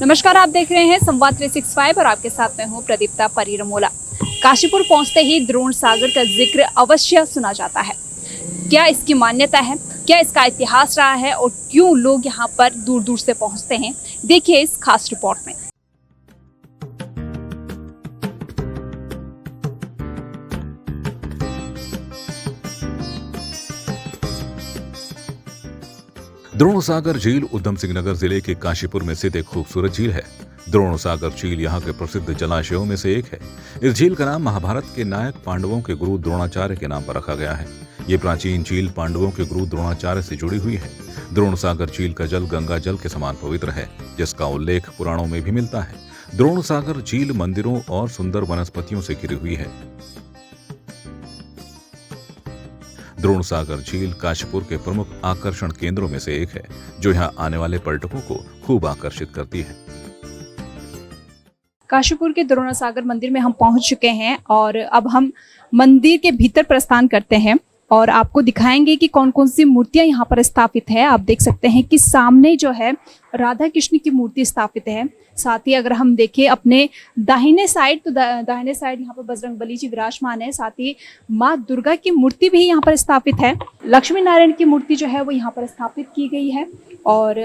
नमस्कार, आप देख रहे हैं संवाद 365 और आपके साथ मैं हूं प्रदीप्ता परिरमोला। काशीपुर पहुंचते ही द्रोण सागर का जिक्र अवश्य सुना जाता है। क्या इसकी मान्यता है, क्या इसका इतिहास रहा है और क्यों लोग यहां पर दूर दूर से पहुंचते हैं, देखिए इस खास रिपोर्ट में। द्रोण सागर झील उधम सिंह नगर जिले के काशीपुर में स्थित एक खूबसूरत झील है। द्रोण सागर झील यहाँ के प्रसिद्ध जलाशयों में से एक है। इस झील का नाम महाभारत के नायक पांडवों के गुरु द्रोणाचार्य के नाम पर रखा गया है। ये प्राचीन झील पांडवों के गुरु द्रोणाचार्य से जुड़ी हुई है। द्रोण सागर झील का जल गंगा जल के समान पवित्र है, जिसका उल्लेख पुराणों में भी मिलता है। द्रोण सागर झील मंदिरों और सुंदर वनस्पतियों से घिरी हुई है। द्रोण सागर झील काशीपुर के प्रमुख आकर्षण केंद्रों में से एक है, जो यहाँ आने वाले पर्यटकों को खूब आकर्षित करती है। काशीपुर के द्रोण सागर मंदिर में हम पहुंच चुके हैं और अब हम मंदिर के भीतर प्रस्थान करते हैं और आपको दिखाएंगे कि कौन कौन सी मूर्तियां यहाँ पर स्थापित है। आप देख सकते हैं कि सामने जो है राधा कृष्ण की मूर्ति स्थापित है। साथ ही अगर हम देखें अपने दाहिने साइड, तो दाहिने साइड यहाँ पर बजरंगबली जी विराजमान है। साथ ही माँ दुर्गा की मूर्ति भी यहाँ पर स्थापित है। लक्ष्मी नारायण की मूर्ति जो है वो यहाँ पर स्थापित की गई है और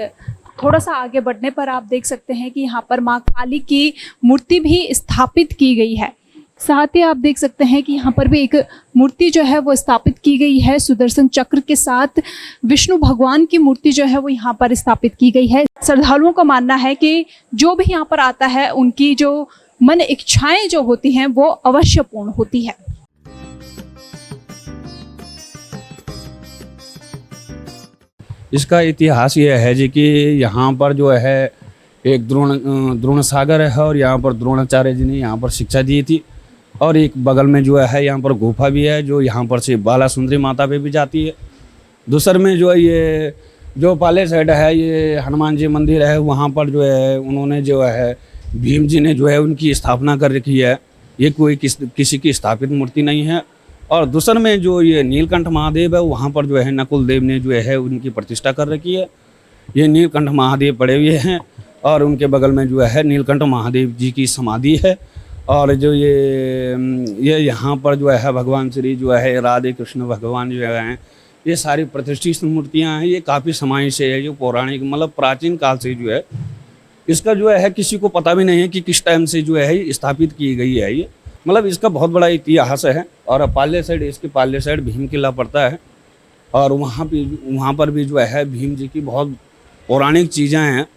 थोड़ा सा आगे बढ़ने पर आप देख सकते हैं कि यहाँ पर माँ काली की मूर्ति भी स्थापित की गई है। साथ ही आप देख सकते हैं कि यहाँ पर भी एक मूर्ति जो है वो स्थापित की गई है। सुदर्शन चक्र के साथ विष्णु भगवान की मूर्ति जो है वो यहाँ पर स्थापित की गई है। श्रद्धालुओं का मानना है कि जो भी यहाँ पर आता है उनकी जो मन इच्छाएं जो होती हैं वो अवश्य पूर्ण होती है। इसका इतिहास ये है जी कि यहाँ पर जो है एक द्रोण सागर है और यहाँ पर द्रोणाचार्य जी ने यहाँ पर शिक्षा दी थी। और एक बगल में जो है यहाँ पर गुफा भी है, जो यहाँ पर से बाला सुंदरी माता पे भी जाती है। दूसर में जो है ये जो पाले साइड है ये हनुमान जी मंदिर है, वहाँ पर जो है उन्होंने जो है भीम जी ने जो है उनकी स्थापना कर रखी है। ये कोई किसी की स्थापित मूर्ति नहीं है। और दूसर में जो ये नीलकंठ महादेव है, वहाँ पर जो है नकुल देव ने जो है उनकी प्रतिष्ठा कर रखी है। ये नीलकंठ महादेव पड़े हुए हैं और उनके बगल में जो है नीलकंठ महादेव जी की समाधि है। और जो ये यहाँ पर जो है भगवान श्री जो है राधे कृष्ण भगवान जो है, ये सारी प्रतिष्ठित मूर्तियाँ हैं। ये काफ़ी समय से है, जो पौराणिक मतलब प्राचीन काल से जो है इसका जो है किसी को पता भी नहीं है कि किस टाइम से जो है स्थापित की गई है। ये मतलब इसका बहुत बड़ा इतिहास है। और पाले साइड, इसके पाले साइड भीम किला पड़ता है और वहाँ पर भी जो है भीम जी की बहुत पौराणिक चीज़ें हैं।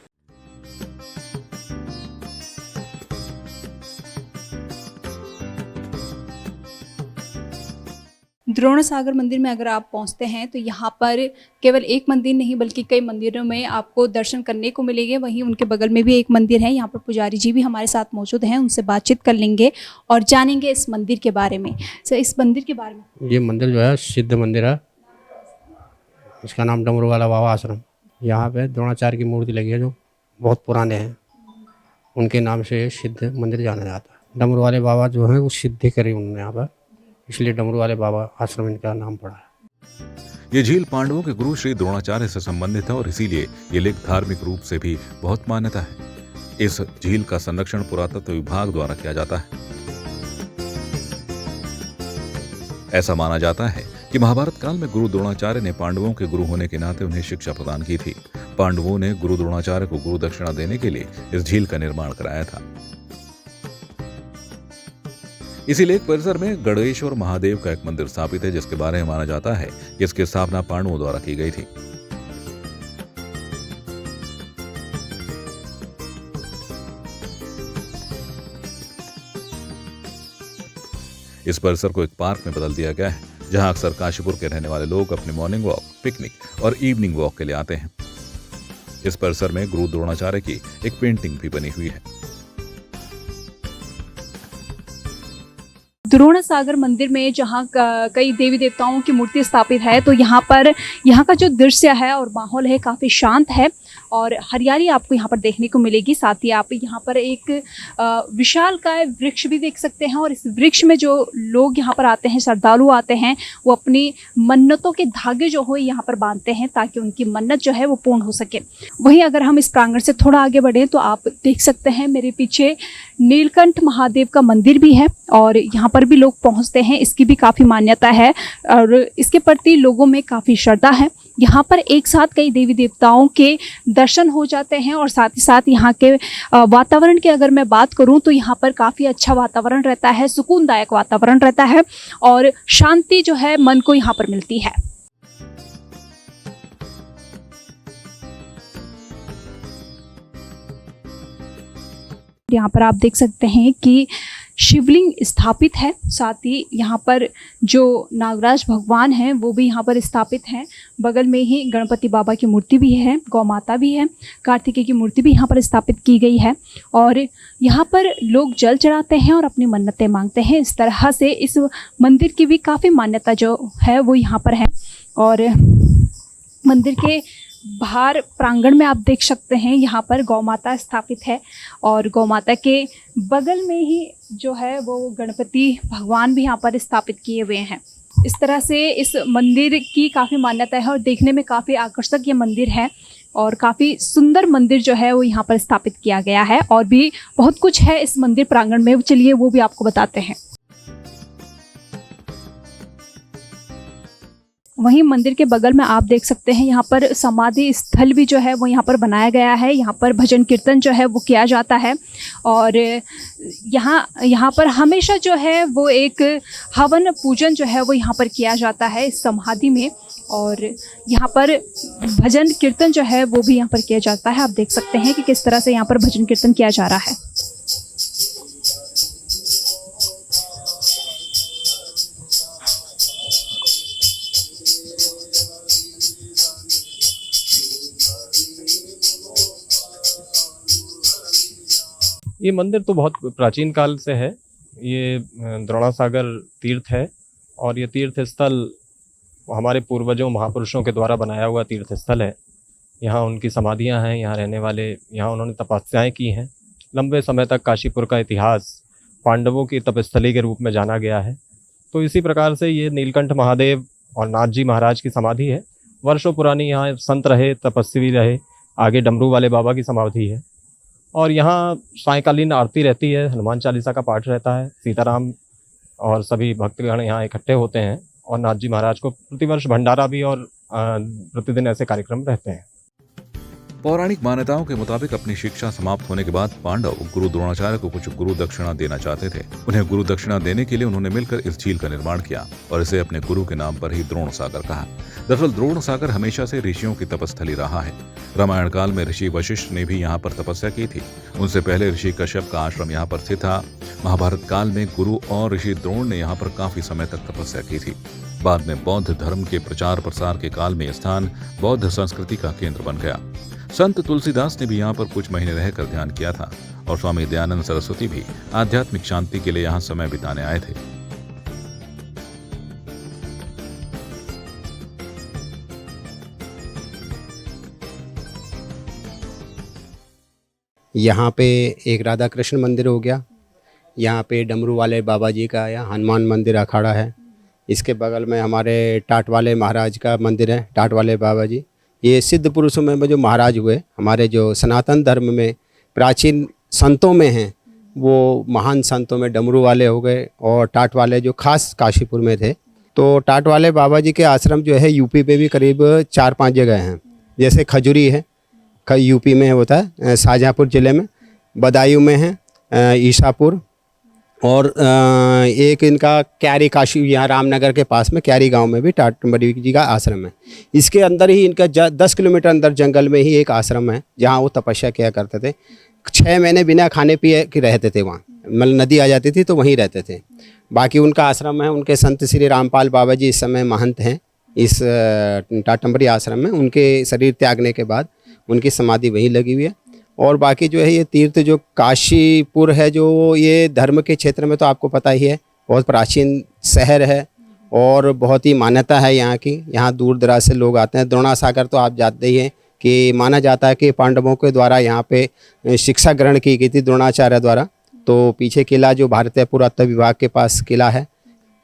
द्रोण सागर मंदिर में अगर आप पहुंचते हैं तो यहाँ पर केवल एक मंदिर नहीं बल्कि कई मंदिरों में आपको दर्शन करने को मिलेंगे। वहीं उनके बगल में भी एक मंदिर है, यहाँ पर पुजारी जी भी हमारे साथ मौजूद हैं। उनसे बातचीत कर लेंगे और जानेंगे इस मंदिर के बारे में। सर, इस मंदिर के बारे में। ये मंदिर जो है सिद्ध मंदिर है। इसका नाम डमरू वाला बाबा आश्रम। यहाँ पे द्रोणाचार्य की मूर्ति लगी है जो बहुत पुराने हैं, उनके नाम से सिद्ध मंदिर जाना जाता है। डमरू वाले बाबा जो हैं वो सिद्धि करी उन्होंने यहाँ पर, इसलिए डमरू वाले बाबा आश्रम इनका नाम पड़ा है। ये झील पांडवों के गुरु श्री द्रोणाचार्य से संबंधित है और इसीलिए ये लेख धार्मिक रूप से भी बहुत मान्यता है। इस झील का संरक्षण पुरातत्व विभाग द्वारा किया जाता है। ऐसा माना जाता है कि महाभारत काल में गुरु द्रोणाचार्य ने पांडवों के गुरु होने के नाते उन्हें शिक्षा प्रदान की थी। पांडवों ने गुरु द्रोणाचार्य को गुरु दक्षिणा देने के लिए इस झील का निर्माण कराया था। इसी लेक परिसर में गणेश्वर महादेव का एक मंदिर स्थापित है, जिसके बारे में माना जाता है कि इसकी स्थापना पांडवों द्वारा की गई थी। इस परिसर को एक पार्क में बदल दिया गया है, जहां अक्सर काशीपुर के रहने वाले लोग अपने मॉर्निंग वॉक, पिकनिक और इवनिंग वॉक के लिए आते हैं। इस परिसर में गुरु द्रोणाचार्य की एक पेंटिंग भी बनी हुई है। द्रोण सागर मंदिर में जहाँ कई देवी देवताओं की मूर्ति स्थापित है, तो यहाँ का जो दृश्य है और माहौल है काफ़ी शांत है और हरियाली आपको यहाँ पर देखने को मिलेगी। साथ ही आप यहाँ पर एक विशालकाय वृक्ष भी देख सकते हैं और इस वृक्ष में जो लोग यहाँ पर आते हैं, श्रद्धालु आते हैं, वो अपनी मन्नतों के धागे जो हो यहाँ पर बांधते हैं ताकि उनकी मन्नत जो है वो पूर्ण हो सके। वहीं अगर हम इस प्रांगण से थोड़ा आगे बढ़ें तो आप देख सकते हैं मेरे पीछे नीलकंठ महादेव का मंदिर भी है और यहाँ पर भी लोग पहुँचते हैं। इसकी भी काफ़ी मान्यता है और इसके प्रति लोगों में काफ़ी श्रद्धा है। यहाँ पर एक साथ कई देवी देवताओं के दर्शन हो जाते हैं और साथ ही साथ यहाँ के वातावरण की अगर मैं बात करूँ तो यहाँ पर काफ़ी अच्छा वातावरण रहता है, सुकूनदायक वातावरण रहता है और शांति जो है मन को यहाँ पर मिलती है। यहाँ पर आप देख सकते हैं कि शिवलिंग स्थापित है। साथ ही यहाँ पर जो नागराज भगवान हैं वो भी यहाँ पर स्थापित हैं। बगल में ही गणपति बाबा की मूर्ति भी है, गौ माता भी है, कार्तिकेय की मूर्ति भी यहाँ पर स्थापित की गई है और यहाँ पर लोग जल चढ़ाते हैं और अपनी मन्नतें मांगते हैं। इस तरह से इस मंदिर की भी काफ़ी मान्यता जो है वो यहाँ पर है। और मंदिर के बाहर प्रांगण में आप देख सकते हैं यहाँ पर गौ माता स्थापित है और गौ माता के बगल में ही जो है वो गणपति भगवान भी यहाँ पर स्थापित किए हुए हैं। इस तरह से इस मंदिर की काफ़ी मान्यता है और देखने में काफ़ी आकर्षक ये मंदिर है और काफ़ी सुंदर मंदिर जो है वो यहाँ पर स्थापित किया गया है। और भी बहुत कुछ है इस मंदिर प्रांगण में, चलिए वो भी आपको बताते हैं। वहीं मंदिर के बगल में आप देख सकते हैं यहाँ पर समाधि स्थल भी जो है वो यहाँ पर बनाया गया है। यहाँ पर भजन कीर्तन जो है वो किया जाता है और यहाँ पर हमेशा जो है वो एक हवन पूजन जो है वो यहाँ पर किया जाता है इस समाधि में और यहाँ पर भजन कीर्तन जो है वो भी यहाँ पर किया जाता है। आप देख सकते हैं कि किस तरह से यहाँ पर भजन कीर्तन किया जा रहा है। ये मंदिर तो बहुत प्राचीन काल से है। ये द्रोणासागर तीर्थ है और ये तीर्थ स्थल हमारे पूर्वजों महापुरुषों के द्वारा बनाया हुआ तीर्थ स्थल है। यहाँ उनकी समाधियाँ हैं, यहाँ रहने वाले, यहाँ उन्होंने तपस्याएं की हैं। लंबे समय तक काशीपुर का इतिहास पांडवों की तपस्थली के रूप में जाना गया है। तो इसी प्रकार से ये नीलकंठ महादेव और नाथ जी महाराज की समाधि है। वर्षों पुरानी यहाँ संत रहे, तपस्वी रहे। आगे डमरू वाले बाबा की समाधि है और यहाँ सायंकालीन आरती रहती है, हनुमान चालीसा का पाठ रहता है, सीताराम और सभी भक्तगण यहाँ इकट्ठे होते हैं और नाथ जी महाराज को प्रतिवर्ष भंडारा भी और प्रतिदिन ऐसे कार्यक्रम रहते हैं। पौराणिक मान्यताओं के मुताबिक अपनी शिक्षा समाप्त होने के बाद पांडव गुरु द्रोणाचार्य को कुछ गुरु दक्षिणा देना चाहते थे। उन्हें गुरु दक्षिणा देने के लिए उन्होंने मिलकर इस झील का निर्माण किया और इसे अपने गुरु के नाम पर ही द्रोण सागर कहा। दरअसल द्रोण सागर हमेशा से ऋषियों की तपस्थली रहा है। रामायण काल में ऋषि वशिष्ठ ने भी यहाँ पर तपस्या की थी। उनसे पहले ऋषि कश्यप का आश्रम यहाँ पर स्थित था। महाभारत काल में गुरु और ऋषि द्रोण ने यहाँ पर काफी समय तक तपस्या की थी। बाद में बौद्ध धर्म के प्रचार प्रसार के काल में स्थान बौद्ध संस्कृति का केंद्र बन गया। संत तुलसीदास ने भी यहाँ पर कुछ महीने रहकर ध्यान किया था और स्वामी दयानंद सरस्वती भी आध्यात्मिक शांति के लिए यहाँ समय बिताने आए थे। यहाँ पे एक राधा कृष्ण मंदिर हो गया, यहाँ पे डमरू वाले बाबा जी का या हनुमान मंदिर अखाड़ा है। इसके बगल में हमारे टाट वाले महाराज का मंदिर है, टाट वाले बाबा जी। ये सिद्ध पुरुषों में जो महाराज हुए, हमारे जो सनातन धर्म में प्राचीन संतों में हैं, वो महान संतों में डमरू वाले हो गए और टाट वाले जो खास काशीपुर में थे। तो टाट वाले बाबा जी के आश्रम जो है यूपी पे भी करीब 4-5 जगह हैं। जैसे खजूरी है, यूपी में होता है, शाहजहाँपुर ज़िले में, बदायूं में है, ईसापुर, और एक इनका क्यारी काशी, यहाँ रामनगर के पास में क्यारी गांव में भी टाटमरी जी का आश्रम है। इसके अंदर ही इनका 10 किलोमीटर अंदर जंगल में ही एक आश्रम है जहाँ वो तपस्या किया करते थे। 6 महीने बिना खाने पिए के रहते थे वहाँ, मतलब नदी आ जाती थी तो वहीं रहते थे। बाकी उनका आश्रम है, उनके संत श्री रामपाल बाबा जी इस समय महंत हैं इस टाटमरी आश्रम में। उनके शरीर त्यागने के बाद उनकी समाधि वहीं लगी हुई है। और बाकी जो है ये तीर्थ जो काशीपुर है, जो ये धर्म के क्षेत्र में तो आपको पता ही है, बहुत प्राचीन शहर है और बहुत ही मान्यता है यहाँ की। यहाँ दूर दराज से लोग आते हैं। द्रोणासागर तो आप जानते ही हैं, कि माना जाता है कि पांडवों के द्वारा यहाँ पे शिक्षा ग्रहण की गई थी द्रोणाचार्य द्वारा। तो पीछे किला जो भारतीय पुरातत्व विभाग के पास किला है,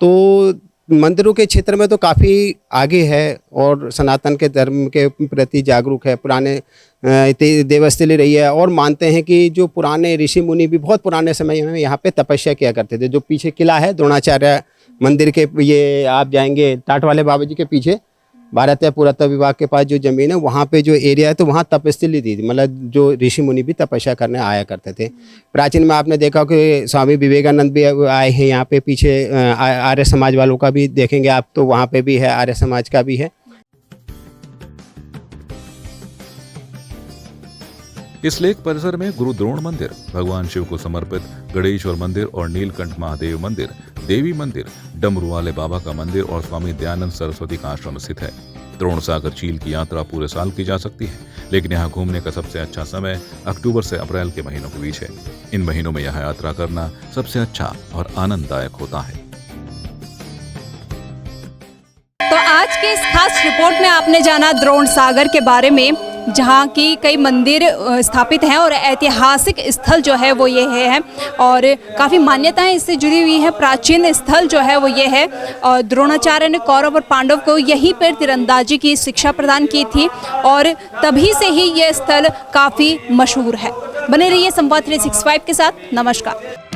तो मंदिरों के क्षेत्र में तो काफ़ी आगे है और सनातन के धर्म के प्रति जागरूक है। पुराने देवस्थली रही है और मानते हैं कि जो पुराने ऋषि मुनि भी बहुत पुराने समय में यहाँ पे तपस्या किया करते थे। जो पीछे किला है द्रोणाचार्य मंदिर के, ये आप जाएंगे टाट वाले बाबा जी के पीछे भारतीय पुरातत्व विभाग के पास जो ज़मीन है वहाँ पे जो एरिया है, तो वहाँ तपस्थली थी, मतलब जो ऋषि मुनि भी तपस्या करने आया करते थे। प्राचीन में आपने देखा कि स्वामी विवेकानंद भी आए हैं यहाँ पे, पीछे आर्य समाज वालों का भी देखेंगे आप, तो वहाँ पे भी है, आर्य समाज का भी है। इस लेक परिसर में गुरु द्रोण मंदिर, भगवान शिव को समर्पित गणेश्वर मंदिर और नीलकंठ महादेव मंदिर, देवी मंदिर, डमरू वाले बाबा का मंदिर और स्वामी दयानंद सरस्वती का आश्रम स्थित है। द्रोण सागर झील की यात्रा पूरे साल की जा सकती है, लेकिन यहाँ घूमने का सबसे अच्छा समय अक्टूबर से अप्रैल के महीनों के बीच है। इन महीनों में यहाँ यात्रा करना सबसे अच्छा और आनंददायक होता है। तो आज के इस खास रिपोर्ट में आपने जाना द्रोण सागर के बारे में, जहाँ की कई मंदिर स्थापित हैं और ऐतिहासिक स्थल जो है वो ये है और काफ़ी मान्यताएं इससे जुड़ी हुई हैं। प्राचीन स्थल जो है वो ये है और द्रोणाचार्य ने कौरव और पांडव को यहीं पर तीरंदाजी की शिक्षा प्रदान की थी और तभी से ही ये स्थल काफ़ी मशहूर है। बने रहिए संवाद 365 के साथ। नमस्कार।